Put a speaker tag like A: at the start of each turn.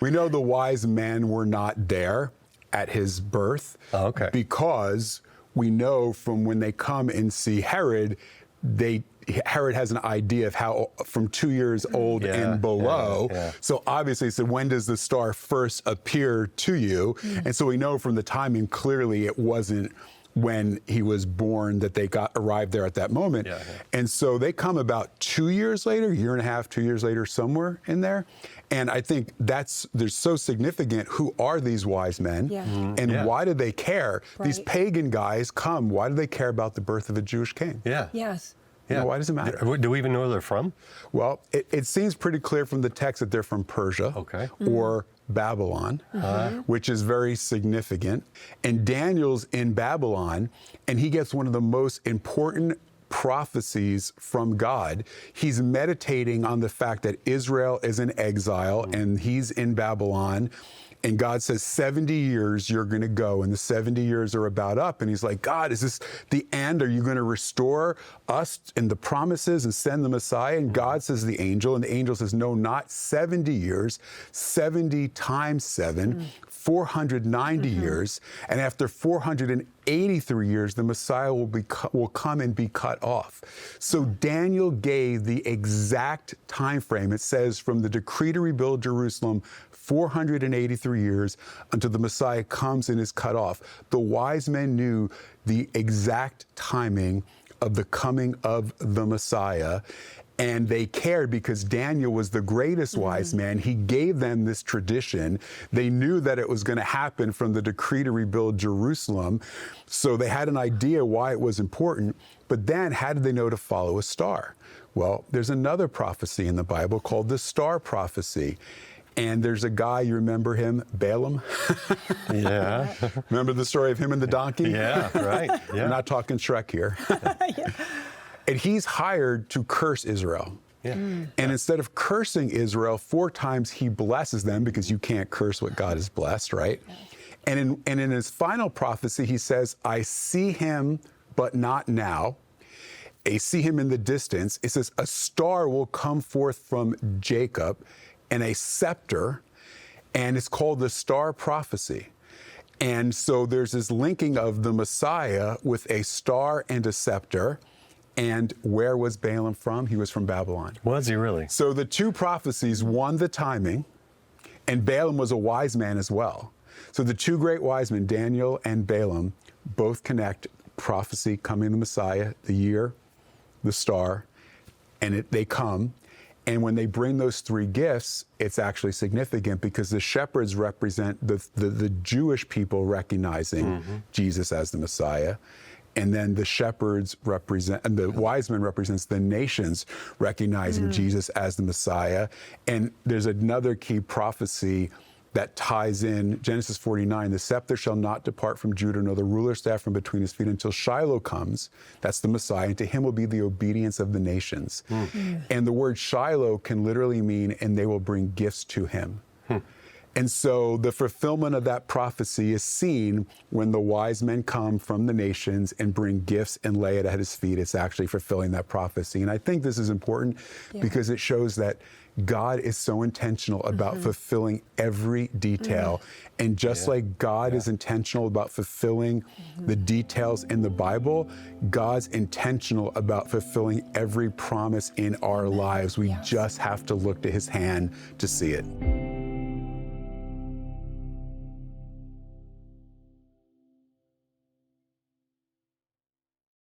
A: We know the wise men were not there at his birth because we know from when they come and see Herod, Herod has an idea of how from 2 years old and below. So obviously he said, when does the star first appear to you? And so we know from the timing, clearly it wasn't when he was born that they arrived there at that moment. And so they come about 2 years later, year and a half, 2 years later, somewhere in there. And I think they're so significant. Who are these wise men? And why do they care? These pagan guys come. Why do they care about the birth of a Jewish king?
B: Yes.
A: You know, why does it matter?
C: Do we even know where they're from?
A: Well, it seems pretty clear from the text that they're from Persia or Babylon, which is very significant. And Daniel's in Babylon, and he gets one of the most important prophecies from God. He's meditating on the fact that Israel is in exile and he's in Babylon. And God says, 70 years you're going to go, and the 70 years are about up. And he's like, God, is this the end? Are you going to restore us and the promises and send the Messiah? And God says, the angel, and the angel says, no, not 70 years, 70 times 7, 490 years. And after 483 years, the Messiah will come and be cut off. So Daniel gave the exact time frame. It says from the decree to rebuild Jerusalem, 483 years until the Messiah comes and is cut off. The wise men knew the exact timing of the coming of the Messiah, and they cared because Daniel was the greatest wise man. He gave them this tradition. They knew that it was going to happen from the decree to rebuild Jerusalem, so they had an idea why it was important. But then how did they know to follow a star? Well, there's another prophecy in the Bible called the star prophecy. And there's a guy, you remember him, Balaam? Remember the story of him and the donkey? We're not talking Shrek here. And he's hired to curse Israel. And instead of cursing Israel, 4 times he blesses them, because you can't curse what God has blessed, right? And in his final prophecy, he says, I see him, but not now. I see him in the distance. It says, a star will come forth from Jacob, and a scepter, and it's called the star prophecy. And so there's this linking of the Messiah with a star and a scepter. And where was Balaam from? He was from Babylon.
C: Was he really?
A: So the two prophecies, one the timing, and Balaam was a wise man as well. So the two great wise men, Daniel and Balaam, both connect prophecy, coming the Messiah, the year, the star, and they come. And when they bring those 3 gifts, it's actually significant because the shepherds represent the Jewish people recognizing Jesus as the Messiah. And then the shepherds represent, and the wise men represents the nations recognizing Jesus as the Messiah. And there's another key prophecy that ties in Genesis 49, the scepter shall not depart from Judah, nor the ruler's staff from between his feet until Shiloh comes. That's the Messiah. And to him will be the obedience of the nations. And the word Shiloh can literally mean, and they will bring gifts to him. And so the fulfillment of that prophecy is seen when the wise men come from the nations and bring gifts and lay it at his feet. It's actually fulfilling that prophecy. And I think this is important because it shows that God is so intentional about fulfilling every detail. And just like God is intentional about fulfilling the details in the Bible, God's intentional about fulfilling every promise in our lives. We just have to look to his hand to see it.